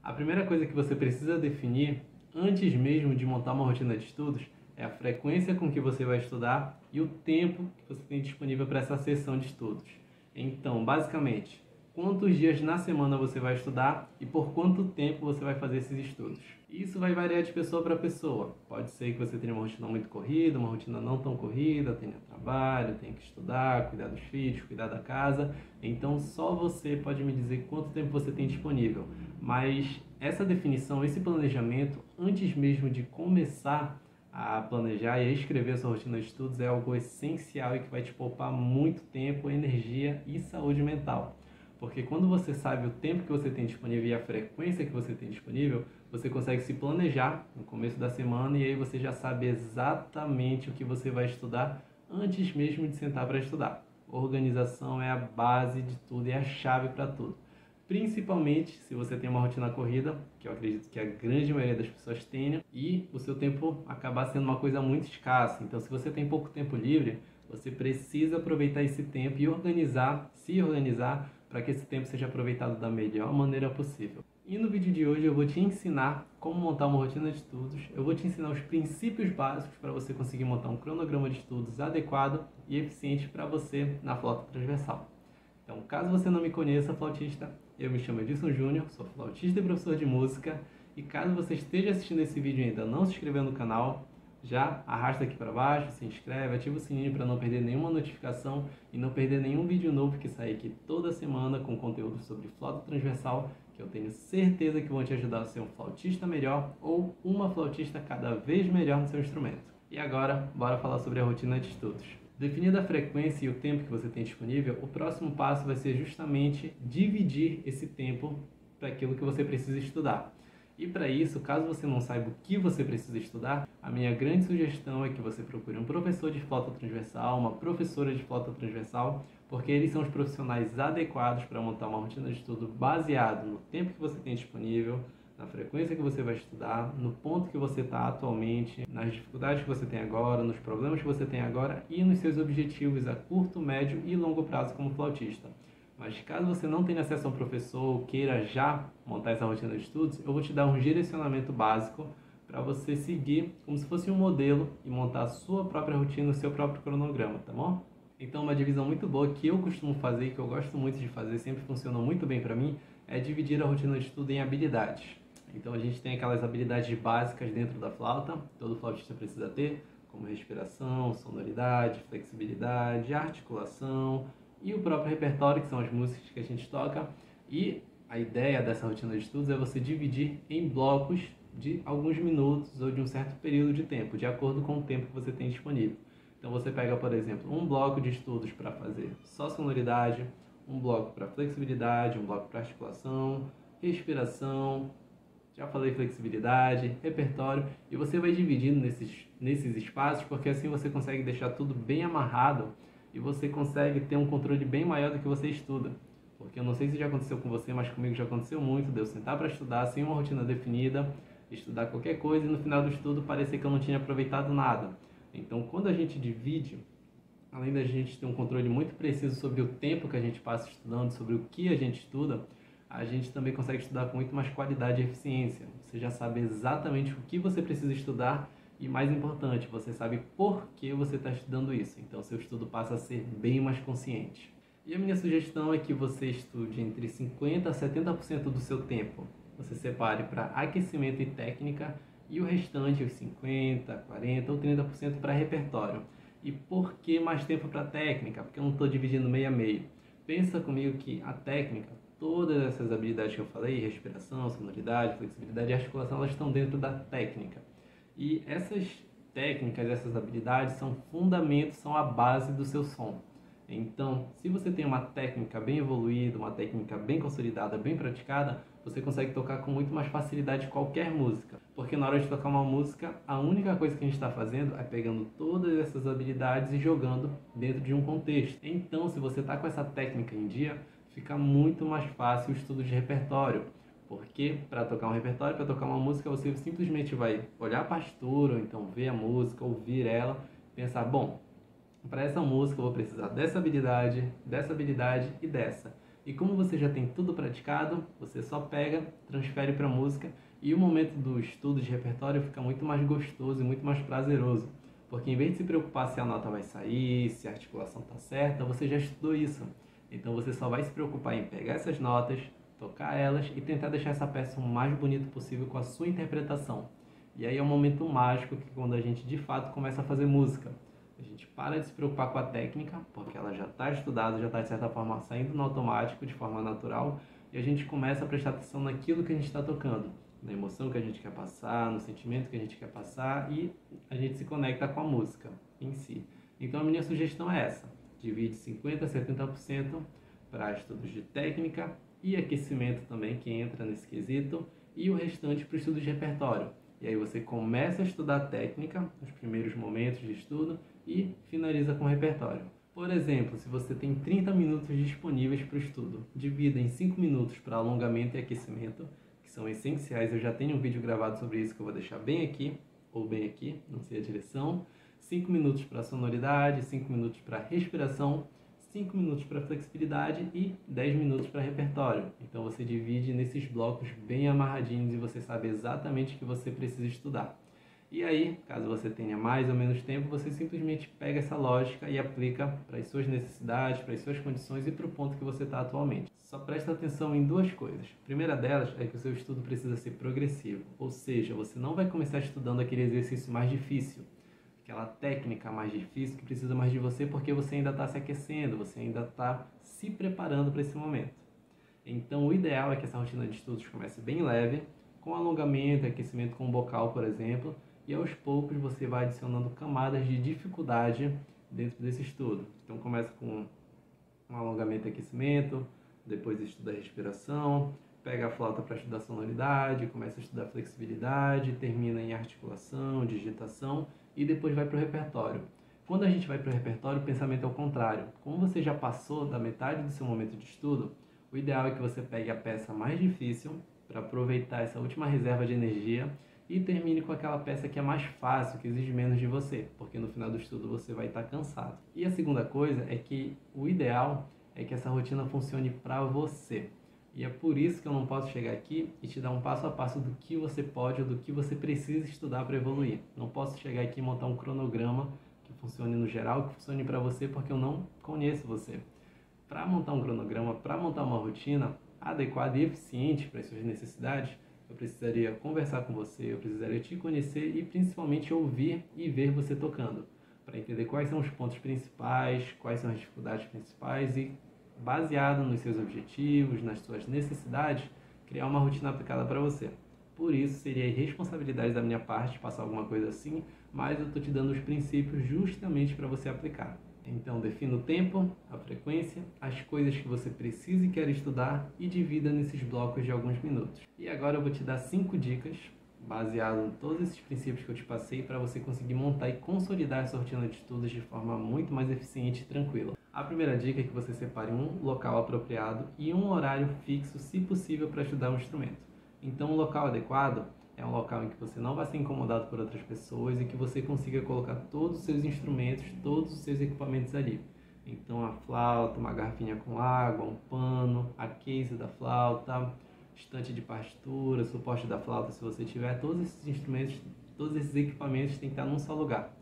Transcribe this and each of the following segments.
A primeira coisa que você precisa definir, antes mesmo de montar uma rotina de estudos, é a frequência com que você vai estudar e o tempo que você tem disponível para essa sessão de estudos. Então, basicamente, quantos dias na semana você vai estudar e por quanto tempo você vai fazer esses estudos. Isso vai variar de pessoa para pessoa. Pode ser que você tenha uma rotina muito corrida, uma rotina não tão corrida, tenha trabalho, tenha que estudar, cuidar dos filhos, cuidar da casa. Então só você pode me dizer quanto tempo você tem disponível. Mas essa definição, esse planejamento, antes mesmo de começar a planejar e a escrever a sua rotina de estudos, é algo essencial e que vai te poupar muito tempo, energia e saúde mental. Porque quando você sabe o tempo que você tem disponível e a frequência que você tem disponível, você consegue se planejar no começo da semana e aí você já sabe exatamente o que você vai estudar antes mesmo de sentar para estudar. Organização é a base de tudo e é a chave para tudo. Principalmente se você tem uma rotina corrida, que eu acredito que a grande maioria das pessoas tenha, e o seu tempo acabar sendo uma coisa muito escassa. Então, se você tem pouco tempo livre, você precisa aproveitar esse tempo e se organizar para que esse tempo seja aproveitado da melhor maneira possível. E no vídeo de hoje eu vou te ensinar como montar uma rotina de estudos, eu vou te ensinar os princípios básicos para você conseguir montar um cronograma de estudos adequado e eficiente para você na flauta transversal. Então, caso você não me conheça, flautista, eu me chamo Edilson Júnior, sou flautista e professor de música, e caso você esteja assistindo esse vídeo e ainda não se inscreveu no canal, já arrasta aqui para baixo, se inscreve, ativa o sininho para não perder nenhuma notificação e não perder nenhum vídeo novo que sai aqui toda semana com conteúdo sobre flauta transversal, que eu tenho certeza que vão te ajudar a ser um flautista melhor ou uma flautista cada vez melhor no seu instrumento. E agora, bora falar sobre a rotina de estudos. Definida a frequência e o tempo que você tem disponível, o próximo passo vai ser justamente dividir esse tempo para aquilo que você precisa estudar. E para isso, caso você não saiba o que você precisa estudar, a minha grande sugestão é que você procure um professor de flauta transversal, uma professora de flauta transversal, porque eles são os profissionais adequados para montar uma rotina de estudo baseado no tempo que você tem disponível, na frequência que você vai estudar, no ponto que você está atualmente, nas dificuldades que você tem agora, nos problemas que você tem agora e nos seus objetivos a curto, médio e longo prazo como flautista. Mas caso você não tenha acesso a um professor ou queira já montar essa rotina de estudos, eu vou te dar um direcionamento básico para você seguir como se fosse um modelo e montar a sua própria rotina, o seu próprio cronograma, tá bom? Então uma divisão muito boa que eu costumo fazer, que eu gosto muito de fazer, sempre funcionou muito bem para mim, é dividir a rotina de estudo em habilidades. Então a gente tem aquelas habilidades básicas dentro da flauta, todo flautista precisa ter, como respiração, sonoridade, flexibilidade, articulação e o próprio repertório, que são as músicas que a gente toca. E a ideia dessa rotina de estudos é você dividir em blocos de alguns minutos ou de um certo período de tempo, de acordo com o tempo que você tem disponível. Então você pega, por exemplo, um bloco de estudos para fazer só sonoridade, um bloco para flexibilidade, um bloco para articulação, respiração, já falei flexibilidade, repertório, e você vai dividindo nesses espaços, porque assim você consegue deixar tudo bem amarrado e você consegue ter um controle bem maior do que você estuda. Porque eu não sei se já aconteceu com você, mas comigo já aconteceu muito, de eu sentar para estudar sem uma rotina definida, estudar qualquer coisa e no final do estudo parecer que eu não tinha aproveitado nada. Então, quando a gente divide, além da gente ter um controle muito preciso sobre o tempo que a gente passa estudando, sobre o que a gente estuda, a gente também consegue estudar com muito mais qualidade e eficiência. Você já sabe exatamente o que você precisa estudar e, mais importante, você sabe por que você está estudando isso. Então, seu estudo passa a ser bem mais consciente. E a minha sugestão é que você estude entre 50% a 70% do seu tempo. Você separe para aquecimento e técnica e o restante, os 50%, 40% ou 30% para repertório. E por que mais tempo para técnica? Porque eu não estou dividindo meio a meio. Pensa comigo que a técnica, todas essas habilidades que eu falei, respiração, sonoridade, flexibilidade e articulação, elas estão dentro da técnica. E essas técnicas, essas habilidades são fundamentos, são a base do seu som. Então, se você tem uma técnica bem evoluída, uma técnica bem consolidada, bem praticada, você consegue tocar com muito mais facilidade qualquer música. Porque na hora de tocar uma música, a única coisa que a gente está fazendo é pegando todas essas habilidades e jogando dentro de um contexto. Então, se você está com essa técnica em dia, fica muito mais fácil o estudo de repertório. Porque para tocar um repertório, para tocar uma música, você simplesmente vai olhar a partitura, ou então ver a música, ouvir ela, pensar, bom, para essa música eu vou precisar dessa habilidade e dessa. E como você já tem tudo praticado, você só pega, transfere para a música e o momento do estudo de repertório fica muito mais gostoso e muito mais prazeroso. Porque em vez de se preocupar se a nota vai sair, se a articulação está certa, você já estudou isso. Então você só vai se preocupar em pegar essas notas, tocar elas e tentar deixar essa peça o mais bonito possível com a sua interpretação. E aí é um momento mágico que quando a gente de fato começa a fazer música. A gente para de se preocupar com a técnica, porque ela já está estudada, já está de certa forma saindo no automático, de forma natural, e a gente começa a prestar atenção naquilo que a gente está tocando, na emoção que a gente quer passar, no sentimento que a gente quer passar, e a gente se conecta com a música em si. Então a minha sugestão é essa: divide 50% a 70% para estudos de técnica e aquecimento também, que entra nesse quesito, e o restante para o estudo de repertório. E aí você começa a estudar técnica nos primeiros momentos de estudo e finaliza com o repertório. Por exemplo, se você tem 30 minutos disponíveis para o estudo, divida em 5 minutos para alongamento e aquecimento, que são essenciais. Eu já tenho um vídeo gravado sobre isso que eu vou deixar bem aqui, ou bem aqui, não sei a direção. 5 minutos para sonoridade, 5 minutos para respiração, 5 minutos para flexibilidade e 10 minutos para repertório. Então você divide nesses blocos bem amarradinhos e você sabe exatamente o que você precisa estudar. E aí, caso você tenha mais ou menos tempo, você simplesmente pega essa lógica e aplica para as suas necessidades, para as suas condições e para o ponto que você está atualmente. Só presta atenção em duas coisas. A primeira delas é que o seu estudo precisa ser progressivo, ou seja, você não vai começar estudando aquele exercício mais difícil, aquela técnica mais difícil que precisa mais de você porque você ainda está se aquecendo, você ainda está se preparando para esse momento. Então o ideal é que essa rotina de estudos comece bem leve, com alongamento e aquecimento com bocal, por exemplo, e aos poucos você vai adicionando camadas de dificuldade dentro desse estudo. Então começa com um alongamento e aquecimento, depois estuda a respiração, pega a flauta para estudar sonoridade, começa a estudar flexibilidade, termina em articulação, digitação e depois vai para o repertório. Quando a gente vai para o repertório, o pensamento é o contrário. Como você já passou da metade do seu momento de estudo, o ideal é que você pegue a peça mais difícil para aproveitar essa última reserva de energia e termine com aquela peça que é mais fácil, que exige menos de você, porque no final do estudo você vai estar cansado. E a segunda coisa é que o ideal é que essa rotina funcione para você. E é por isso que eu não posso chegar aqui e te dar um passo a passo do que você pode ou do que você precisa estudar para evoluir. Não posso chegar aqui e montar um cronograma que funcione no geral, que funcione para você, porque eu não conheço você. Para montar um cronograma, para montar uma rotina adequada e eficiente para as suas necessidades, eu precisaria conversar com você, eu precisaria te conhecer e principalmente ouvir e ver você tocando, para entender quais são os pontos principais, quais são as dificuldades principais e, baseado nos seus objetivos, nas suas necessidades, criar uma rotina aplicada para você. Por isso, seria irresponsabilidade da minha parte passar alguma coisa assim, mas eu estou te dando os princípios justamente para você aplicar. Então, defina o tempo, a frequência, as coisas que você precisa e quer estudar e divida nesses blocos de alguns minutos. E agora eu vou te dar 5 dicas, baseado em todos esses princípios que eu te passei, para você conseguir montar e consolidar essa rotina de estudos de forma muito mais eficiente e tranquila. A primeira dica é que você separe um local apropriado e um horário fixo, se possível, para estudar um instrumento. Então, um local adequado é um local em que você não vai ser incomodado por outras pessoas e que você consiga colocar todos os seus instrumentos, todos os seus equipamentos ali. Então, a flauta, uma garrafinha com água, um pano, a case da flauta, estante de partitura, suporte da flauta, se você tiver, todos esses instrumentos, todos esses equipamentos têm que estar num só lugar.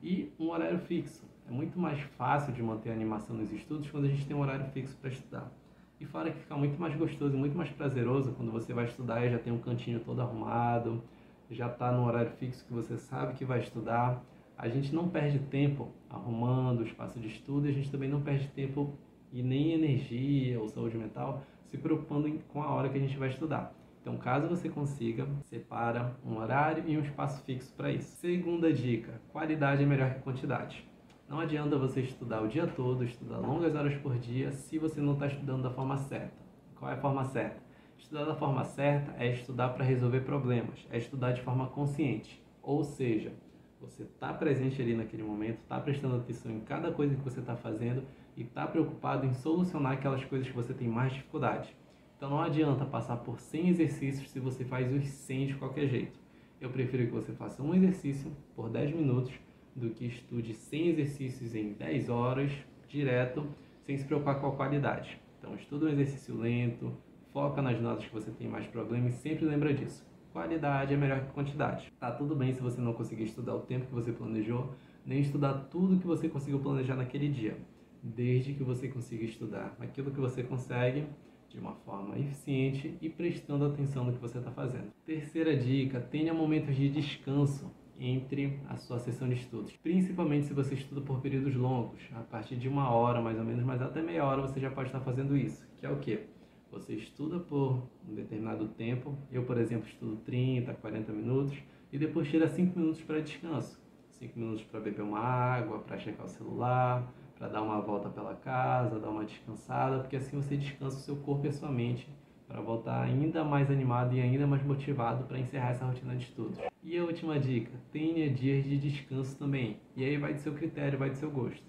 E um horário fixo. É muito mais fácil de manter a animação nos estudos quando a gente tem um horário fixo para estudar. E fora que fica muito mais gostoso e muito mais prazeroso quando você vai estudar e já tem um cantinho todo arrumado, já está no horário fixo que você sabe que vai estudar. A gente não perde tempo arrumando o espaço de estudo e a gente também não perde tempo e nem energia ou saúde mental se preocupando com a hora que a gente vai estudar. Então, caso você consiga, separa um horário e um espaço fixo para isso. Segunda dica: qualidade é melhor que quantidade. Não adianta você estudar o dia todo, estudar longas horas por dia, se você não está estudando da forma certa. Qual é a forma certa? Estudar da forma certa é estudar para resolver problemas, é estudar de forma consciente. Ou seja, você está presente ali naquele momento, está prestando atenção em cada coisa que você está fazendo e está preocupado em solucionar aquelas coisas que você tem mais dificuldade. Então não adianta passar por 100 exercícios se você faz os 100 de qualquer jeito. Eu prefiro que você faça um exercício por 10 minutos do que estude 100 exercícios em 10 horas, direto, sem se preocupar com a qualidade. Então estuda um exercício lento, foca nas notas que você tem mais problema e sempre lembra disso. Qualidade é melhor que quantidade. Tá tudo bem se você não conseguir estudar o tempo que você planejou, nem estudar tudo que você conseguiu planejar naquele dia, desde que você consiga estudar aquilo que você consegue de uma forma eficiente e prestando atenção no que você está fazendo. Terceira dica, tenha momentos de descanso entre a sua sessão de estudos, principalmente se você estuda por períodos longos, a partir de 1 hora mais ou menos, mas até meia hora você já pode estar fazendo isso, que é o quê? Você estuda por um determinado tempo, eu por exemplo estudo 30, 40 minutos e depois tira 5 minutos para descanso, 5 minutos para beber uma água, para checar o celular, para dar uma volta pela casa, dar uma descansada, porque assim você descansa o seu corpo e a sua mente para voltar ainda mais animado e ainda mais motivado para encerrar essa rotina de estudos. E a última dica, tenha dias de descanso também. E aí vai do seu critério, vai do seu gosto.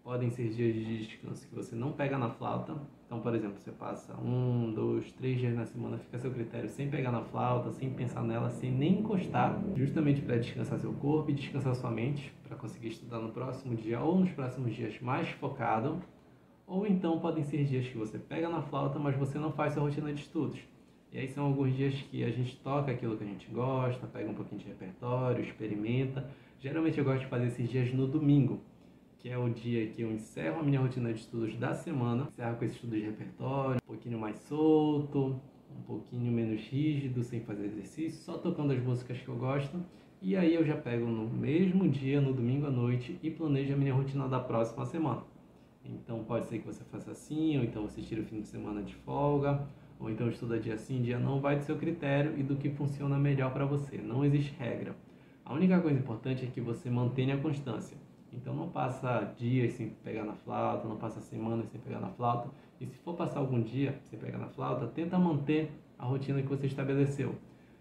Podem ser dias de descanso que você não pega na flauta. Então, por exemplo, você passa 1, 2, 3 dias na semana, fica a seu critério sem pegar na flauta, sem pensar nela, sem nem encostar, justamente para descansar seu corpo e descansar sua mente, para conseguir estudar no próximo dia ou nos próximos dias mais focado. Ou então podem ser dias que você pega na flauta, mas você não faz sua rotina de estudos. E aí são alguns dias que a gente toca aquilo que a gente gosta, pega um pouquinho de repertório, experimenta. Geralmente eu gosto de fazer esses dias no domingo, que é o dia que eu encerro a minha rotina de estudos da semana. Encerro com esse estudo de repertório, um pouquinho mais solto, um pouquinho menos rígido, sem fazer exercício, só tocando as músicas que eu gosto. E aí eu já pego no mesmo dia, no domingo à noite, e planejo a minha rotina da próxima semana. Então pode ser que você faça assim, ou então você tira o fim de semana de folga, ou então estuda dia sim, dia não, vai do seu critério e do que funciona melhor para você. Não existe regra. A única coisa importante é que você mantenha a constância. Então não passa dias sem pegar na flauta, não passa semanas sem pegar na flauta. E se for passar algum dia sem pegar na flauta, tenta manter a rotina que você estabeleceu.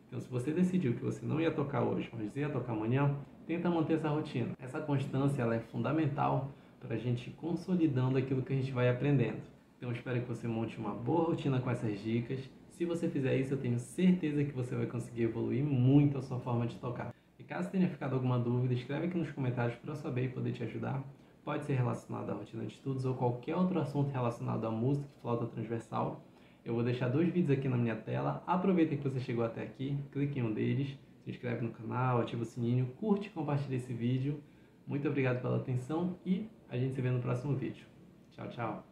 Então se você decidiu que você não ia tocar hoje, mas ia tocar amanhã, tenta manter essa rotina. Essa constância ela é fundamental para a gente ir consolidando aquilo que a gente vai aprendendo. Então eu espero que você monte uma boa rotina com essas dicas. Se você fizer isso, eu tenho certeza que você vai conseguir evoluir muito a sua forma de tocar. E caso tenha ficado alguma dúvida, escreve aqui nos comentários para eu saber e poder te ajudar. Pode ser relacionado à rotina de estudos ou qualquer outro assunto relacionado à música e flauta transversal. Eu vou deixar 2 vídeos aqui na minha tela. Aproveita que você chegou até aqui, clique em um deles, se inscreve no canal, ativa o sininho, curte e compartilha esse vídeo. Muito obrigado pela atenção e a gente se vê no próximo vídeo. Tchau, tchau!